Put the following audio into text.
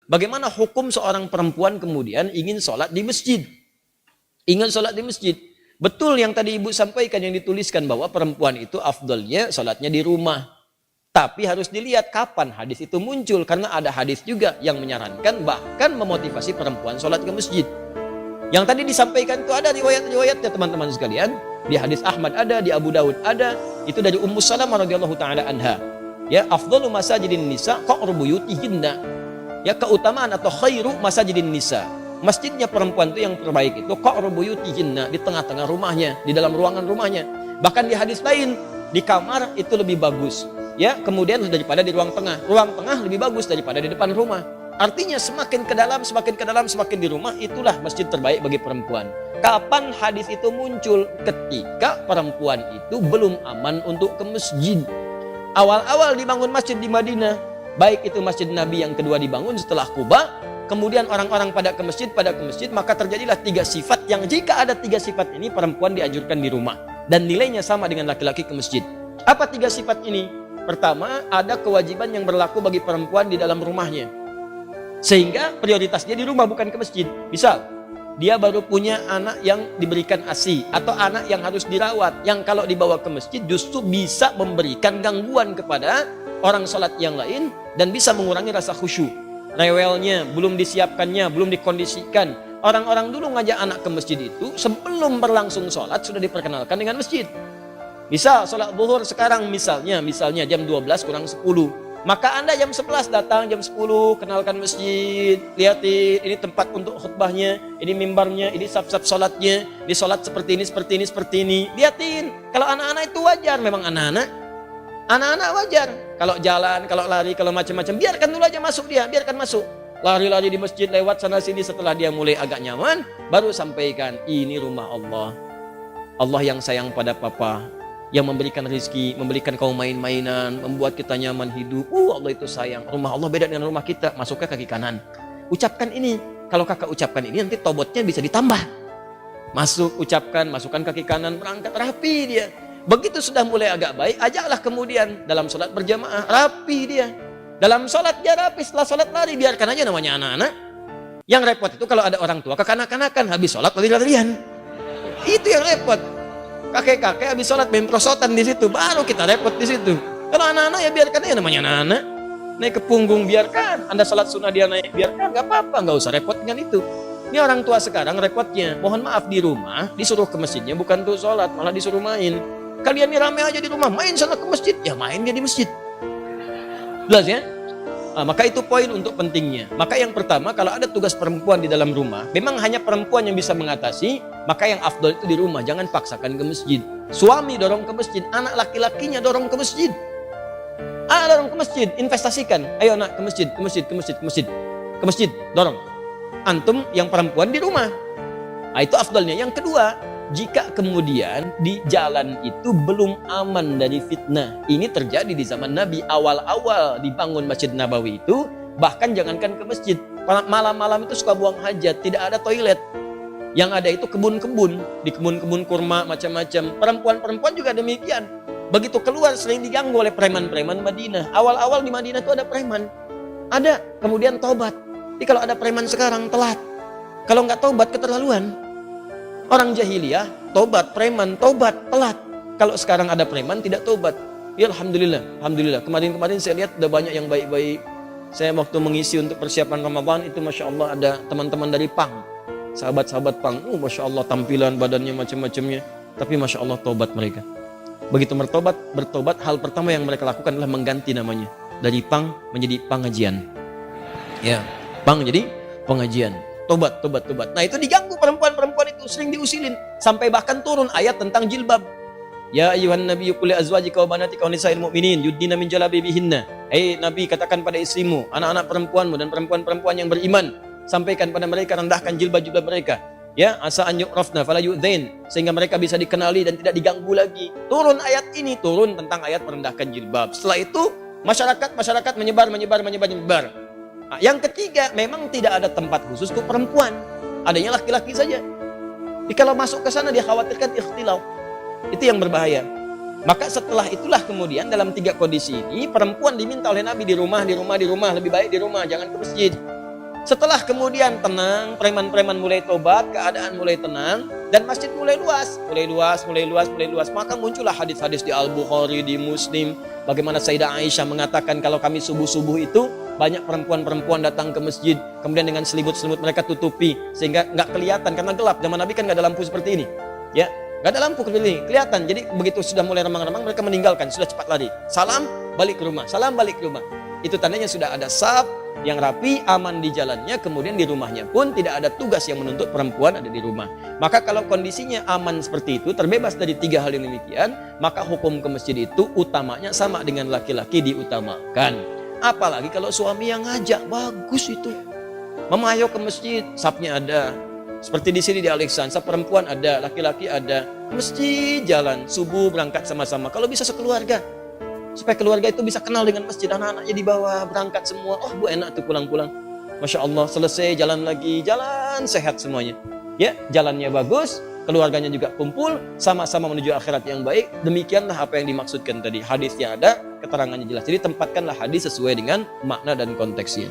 Bagaimana hukum seorang perempuan kemudian ingin sholat di masjid? Ingin sholat di masjid. Betul yang tadi ibu sampaikan, yang dituliskan bahwa perempuan itu afdalnya sholatnya di rumah. Tapi harus dilihat kapan hadis itu muncul. Karena ada hadis juga yang menyarankan bahkan memotivasi perempuan sholat ke masjid. Yang tadi disampaikan itu ada riwayat-riwayatnya teman-teman sekalian. Di hadis Ahmad ada, di Abu Daud ada. Itu dari Ummu Salamah radhiyallahu taala anha. Ya, afdalu masajidin nisa qa'ru buyutihinna. Ya, keutamaan atau khairu masajidin nisa. Masjidnya perempuan itu yang terbaik itu qa'ru buyutihinna, di tengah-tengah rumahnya, di dalam ruangan rumahnya. Bahkan di hadis lain, di kamar itu lebih bagus. Ya, kemudian daripada di ruang tengah. Ruang tengah lebih bagus daripada di depan rumah. Artinya semakin ke dalam, semakin di rumah, itulah masjid terbaik bagi perempuan. Kapan hadis itu muncul? Ketika perempuan itu belum aman untuk ke masjid. Awal-awal dibangun masjid di Madinah, baik itu masjid Nabi yang kedua dibangun setelah Quba, kemudian orang-orang pada ke masjid, maka terjadilah 3 sifat yang jika ada 3 sifat ini perempuan dianjurkan di rumah. Dan nilainya sama dengan laki-laki ke masjid. Apa 3 sifat ini? Pertama, ada kewajiban yang berlaku bagi perempuan di dalam rumahnya. Sehingga prioritas dia di rumah bukan ke masjid. Misal, dia baru punya anak yang diberikan ASI atau anak yang harus dirawat, yang kalau dibawa ke masjid justru bisa memberikan gangguan kepada orang sholat yang lain dan bisa mengurangi rasa khusyuk. Rewelnya, belum disiapkannya, belum dikondisikan. Orang-orang dulu ngajak anak ke masjid itu sebelum berlangsung sholat sudah diperkenalkan dengan masjid. Misal sholat zuhur sekarang misalnya jam 12 kurang 10. Maka Anda jam 11 datang, jam 10 kenalkan masjid, lihatin ini tempat untuk khutbahnya, ini mimbarnya, ini saf-saf sholatnya, ini sholat seperti ini. Lihatin, kalau anak-anak itu wajar, memang anak-anak wajar. Kalau jalan, kalau lari, kalau macam-macam, biarkan dulu aja masuk dia, biarkan masuk. Lari-lari di masjid lewat sana sini, setelah dia mulai agak nyaman, baru sampaikan, ini rumah Allah. Allah yang sayang pada papa, yang memberikan rezeki, memberikan kau main-mainan, membuat kita nyaman hidup. Allah itu sayang. Rumah Allah beda dengan rumah kita. Masuknya kaki kanan. Ucapkan ini. Kalau kakak ucapkan ini, nanti tobotnya bisa ditambah. Masuk, ucapkan, masukkan kaki kanan, berangkat rapi dia. Begitu sudah mulai agak baik, ajaklah kemudian dalam sholat berjamaah, rapi dia. Dalam sholat dia rapi, setelah sholat lari, biarkan aja namanya anak-anak. Yang repot itu kalau ada orang tua kekanak-kanakan, habis sholat lari-larian. Itu yang repot. Kakek-kakek habis sholat main prosotan di situ, baru kita repot di situ. Kalau anak-anak ya biarkan aja namanya anak-anak. Naik ke punggung biarkan, Anda sholat sunnah dia naik biarkan, nggak apa-apa, nggak usah repot dengan itu. Ini orang tua sekarang repotnya, mohon maaf di rumah disuruh ke masjidnya bukan untuk sholat, malah disuruh main. Kalian ini rame aja di rumah, main sana ke masjid, ya main dia di masjid. Jelas ya? Maka itu poin untuk pentingnya. Maka yang pertama, kalau ada tugas perempuan di dalam rumah, memang hanya perempuan yang bisa mengatasi, maka yang afdol itu di rumah, jangan paksakan ke masjid. Suami dorong ke masjid, anak laki-lakinya dorong ke masjid. Dorong ke masjid, investasikan. Ayo nak ke masjid, dorong. Antum yang perempuan di rumah. Itu afdolnya. Yang kedua, jika kemudian di jalan itu belum aman dari fitnah. Ini terjadi di zaman Nabi, awal-awal dibangun Masjid Nabawi itu, bahkan jangankan ke masjid, malam-malam itu suka buang hajat, tidak ada toilet. Yang ada itu kebun-kebun, di kebun-kebun kurma macam-macam. Perempuan-perempuan juga demikian. Begitu keluar sering diganggu oleh preman-preman Madinah. Awal-awal di Madinah itu ada preman. Ada, kemudian tobat. Tapi kalau ada preman sekarang telat. Kalau nggak tobat keterlaluan. Orang jahiliyah, tobat, preman, tobat, telat. Kalau sekarang ada preman, tidak tobat. Ya Alhamdulillah. Kemarin saya lihat ada banyak yang baik-baik. Saya waktu mengisi untuk persiapan Ramadan, itu Masya Allah ada teman-teman dari PANG. Sahabat-sahabat PANG, Masya Allah tampilan badannya macam-macamnya. Tapi Masya Allah tobat mereka. Begitu bertobat, hal pertama yang mereka lakukan adalah mengganti namanya. Dari PANG menjadi pengajian. Ya, PANG jadi pengajian. Tobat. Nah itu diganggu perempuan-perempuan itu, sering diusilin. Sampai bahkan turun ayat tentang jilbab. Ya ayuhan nabiyyu qul li azwajika wa banatika wa nisa'il mu'minin yudnina min jalabibihinna. Nabi, katakan pada istrimu, anak-anak perempuanmu dan perempuan-perempuan yang beriman, sampaikan pada mereka, rendahkan jilbab-jilbab mereka. Ya, asa an yu'rafna fala yu'dzain, sehingga mereka bisa dikenali dan tidak diganggu lagi. Turun ayat ini, turun tentang ayat merendahkan jilbab. Setelah itu masyarakat menyebar. Yang ketiga, memang tidak ada tempat khusus untuk perempuan. Adanya laki-laki saja. Jadi kalau masuk ke sana dia khawatirkan ikhtilaf. Itu yang berbahaya. Maka setelah itulah kemudian dalam 3 kondisi ini perempuan diminta oleh Nabi di rumah, lebih baik di rumah, jangan ke masjid. Setelah kemudian tenang, preman-preman mulai tobat, keadaan mulai tenang, dan masjid mulai luas. Maka muncullah hadis-hadis di Al-Bukhari, di Muslim, bagaimana Sayyidah Aisyah mengatakan kalau kami subuh-subuh itu, banyak perempuan-perempuan datang ke masjid, kemudian dengan selimut-selimut mereka tutupi, sehingga nggak kelihatan, karena gelap. Zaman Nabi kan nggak ada lampu seperti ini. Ya, nggak ada lampu seperti ini, kelihatan. Jadi begitu sudah mulai remang-remang, mereka meninggalkan, sudah cepat lari. Salam, balik ke rumah. Salam, balik ke rumah. Itu tandanya sudah ada saf yang rapi, aman di jalannya, kemudian di rumahnya pun tidak ada tugas yang menuntut perempuan ada di rumah. Maka kalau kondisinya aman seperti itu, terbebas dari 3 hal yang demikian, maka hukum ke masjid itu utamanya sama dengan laki-laki diutamakan. Apalagi kalau suami yang ngajak, bagus itu. Mama ayo ke masjid, safnya ada. Seperti di sini di Alexandra, perempuan ada, laki-laki ada. Ke masjid jalan, subuh berangkat sama-sama. Kalau bisa sekeluarga. Supaya keluarga itu bisa kenal dengan masjid, anak-anaknya dibawa berangkat semua. Oh bu, enak tuh pulang-pulang. Masya Allah, selesai jalan lagi, jalan sehat semuanya. Ya, jalannya bagus, keluarganya juga kumpul, sama-sama menuju akhirat yang baik. Demikianlah apa yang dimaksudkan tadi. Hadisnya ada, keterangannya jelas. Jadi tempatkanlah hadis sesuai dengan makna dan konteksnya.